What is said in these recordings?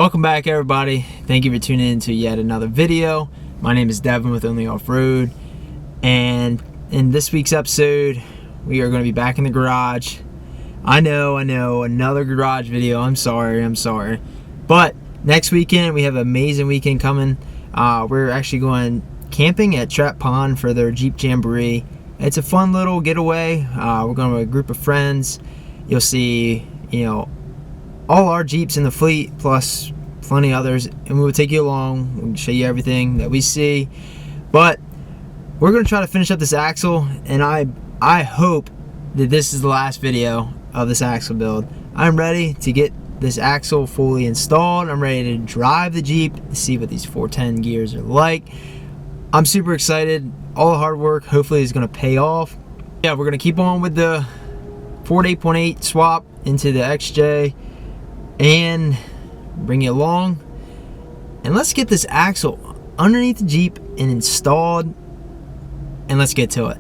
Welcome back, everybody. Thank you for tuning in to yet another video. My name is Devin with Only Offroad, and in this week's episode we are going to be back in the garage. I know, another garage video. I'm sorry, but next weekend we have an amazing weekend coming. We're actually going camping at Trap Pond for their Jeep Jamboree. It's a fun little getaway. We're going with a group of friends. You'll see, all our Jeeps in the fleet, plus plenty others, and we'll take you along. We'll show you everything that we see. But we're going to try to finish up this axle, and I hope that this is the last video of this axle build. I'm ready to get this axle fully installed. I'm ready to drive the Jeep to see what these 410 gears are like. I'm super excited. All the hard work hopefully is going to pay off. Yeah, we're going to keep on with the Ford 8.8 swap into the XJ and bring you along, and let's get this axle underneath the Jeep and installed, and let's get to it.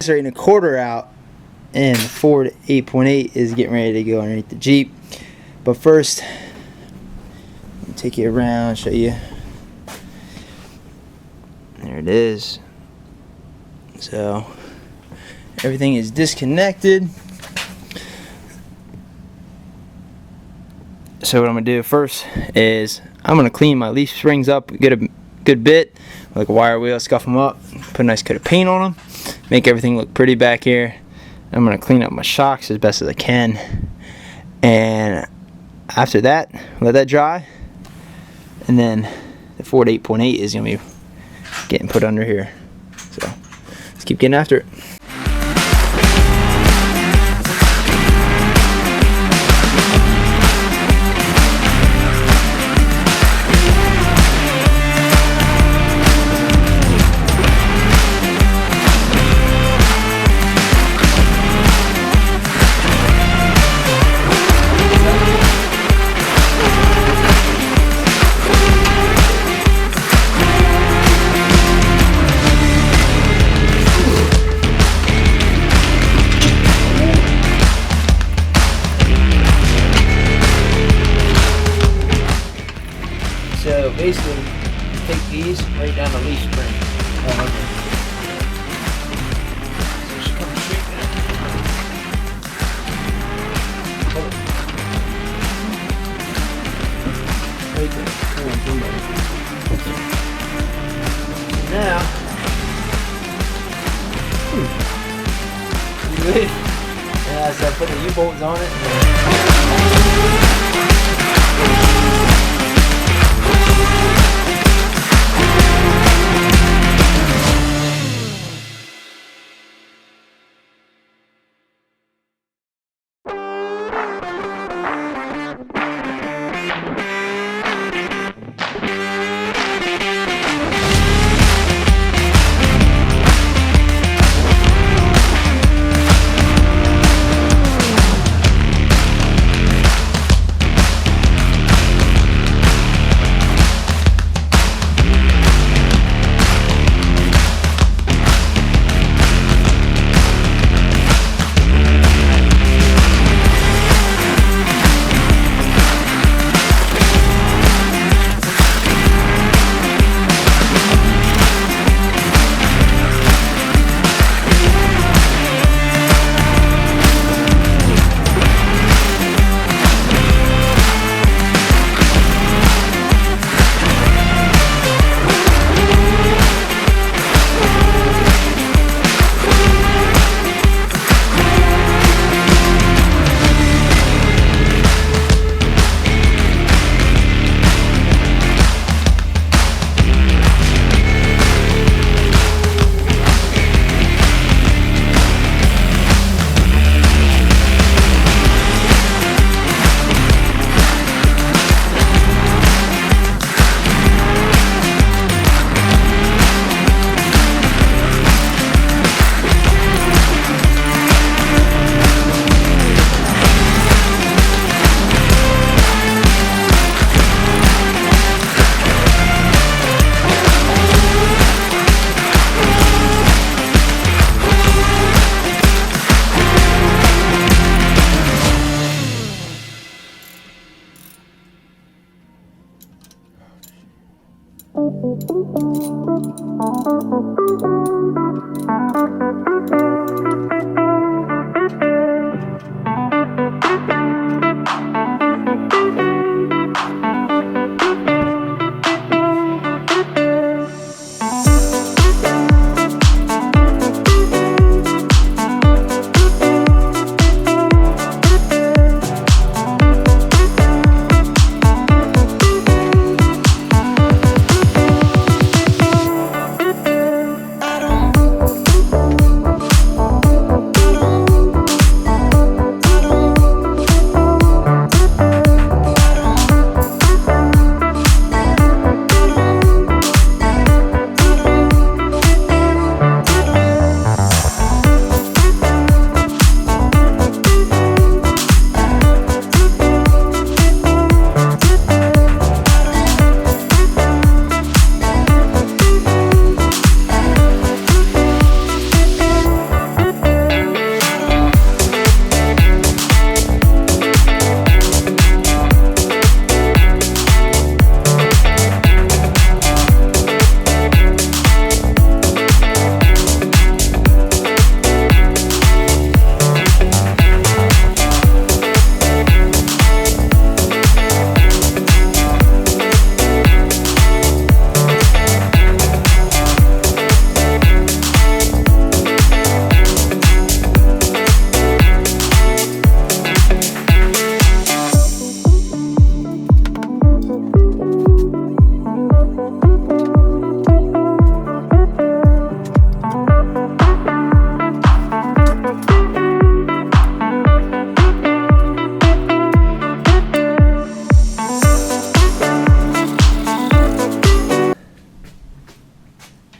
Starting a quarter out, and the Ford 8.8 is getting ready to go underneath the Jeep. But first, let me take you around, show you. There it is. So everything is disconnected. So what I'm gonna do first is I'm gonna clean my leaf springs up, get a good bit, like a wire wheel, scuff them up, put a nice coat of paint on them, make everything look pretty back here. I'm going to clean up my shocks as best as I can, and after that, let that dry, and then the Ford 8.8 is going to be getting put under here. So let's keep getting after it. So basically, take these right down the leaf spring. So she comes straight down. Hold it. Right there. Come on, somebody. Now, you good? Yeah, so I put the U-bolts on it.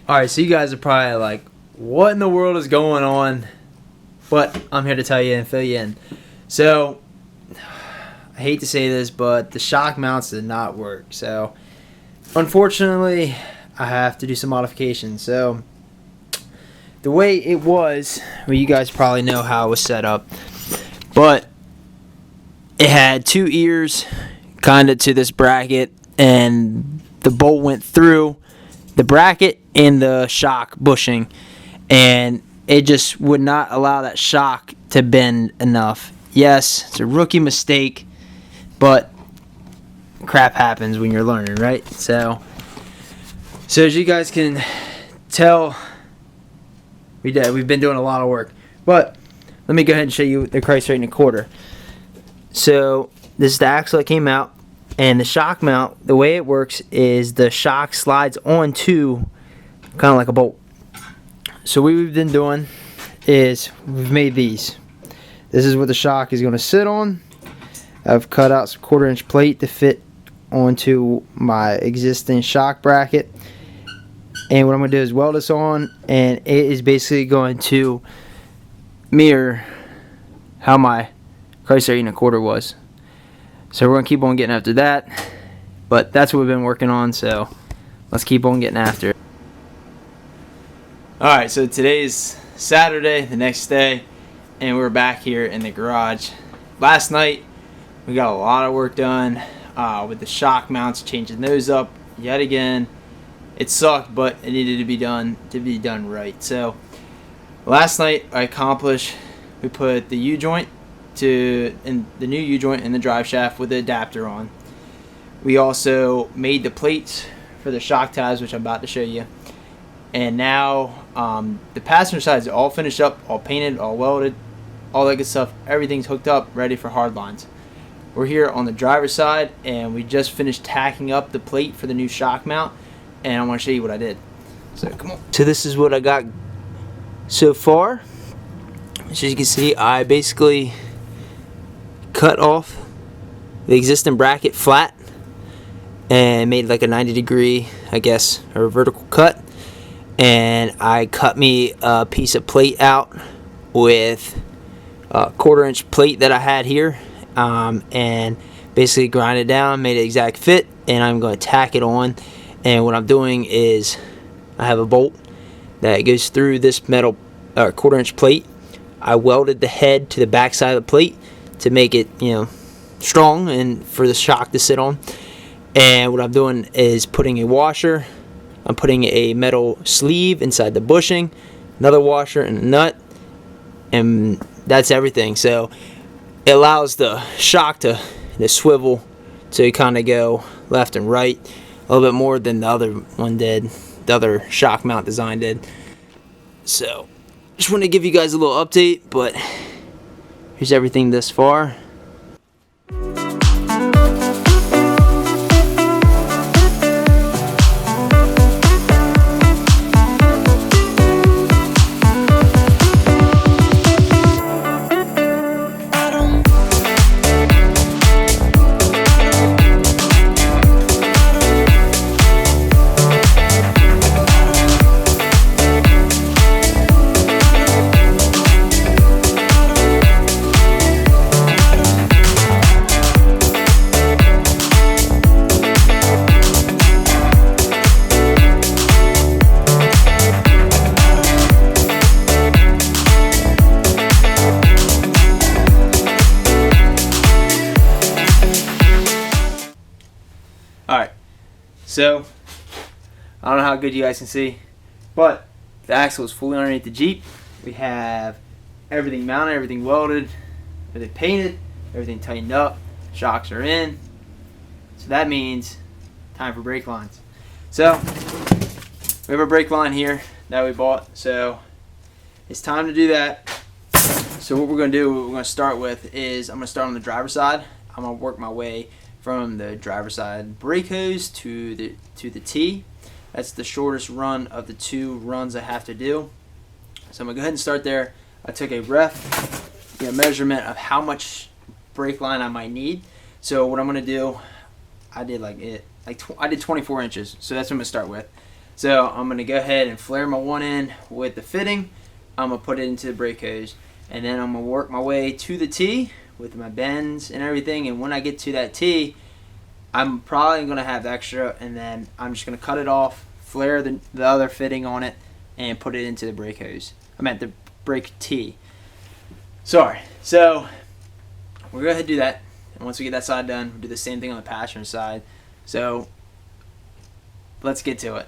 Alright, so you guys are probably like, what in the world is going on? But I'm here to tell you and fill you in. So, I hate to say this, but the shock mounts did not work. So, unfortunately, I have to do some modifications. So, the way it was, well, you guys probably know how it was set up. But, it had two ears kind of to this bracket, and the bolt went through the bracket and the shock bushing, and it just would not allow that shock to bend enough. Yes, it's a rookie mistake, but crap happens when you're learning, right? So as you guys can tell, we've been doing a lot of work. But let me go ahead and show you the Christ right in a quarter. So this is the axle that came out. And the shock mount, the way it works is the shock slides onto kind of like a bolt. So what we've been doing is we've made these. This is what the shock is going to sit on. I've cut out some 1/4-inch plate to fit onto my existing shock bracket. And what I'm going to do is weld this on, and it is basically going to mirror how my Chrysler 8 1/4 was. So we're going to keep on getting after that. But that's what we've been working on, so let's keep on getting after it. Alright, so today's Saturday, the next day, and we're back here in the garage. Last night, we got a lot of work done with the shock mounts, changing those up yet again. It sucked, but it needed to be done right. So last night I accomplished, we put the U-joint in the new U-joint in the drive shaft with the adapter on. We also made the plates for the shock tabs, which I'm about to show you. And now the passenger side is all finished up, all painted, all welded, all that good stuff. Everything's hooked up, ready for hard lines. We're here on the driver's side, and we just finished tacking up the plate for the new shock mount, and I want to show you what I did. So come on. So this is what I got so far. As you can see, I basically cut off the existing bracket flat and made like a 90-degree, I guess, or vertical cut. And I cut me a piece of plate out with a 1/4-inch plate that I had here, and basically grind it down, made it exact fit, and I'm going to tack it on. And what I'm doing is I have a bolt that goes through this metal 1/4-inch plate. I welded the head to the back side of the plate to make it, strong and for the shock to sit on. And what I'm doing is putting a washer. I'm putting a metal sleeve inside the bushing, another washer and a nut, and that's everything. So it allows the shock to swivel to kind of go left and right a little bit more than the other one did, the other shock mount design did. So just want to give you guys a little update, but here's everything thus far. Alright, so I don't know how good you guys can see, but the axle is fully underneath the Jeep. We have everything mounted, everything welded, everything painted, everything tightened up, shocks are in. So that means time for brake lines. So we have a brake line here that we bought, so it's time to do that. So what we're going to do, what we're going to start with is I'm going to start on the driver's side. I'm going to work my way from the driver's side brake hose to the T. That's the shortest run of the two runs I have to do. So I'm gonna go ahead and start there. I took a measurement of how much brake line I might need. So what I'm gonna do, I did 24 inches. So that's what I'm gonna start with. So I'm gonna go ahead and flare my one end with the fitting. I'm gonna put it into the brake hose, and then I'm gonna work my way to the T with my bends and everything. And when I get to that T, I'm probably going to have extra, and then I'm just going to cut it off, flare the other fitting on it, and put it into the brake hose. I meant the brake T. Sorry. So we're going to go ahead and do that. And once we get that side done, we'll do the same thing on the passenger side. So let's get to it.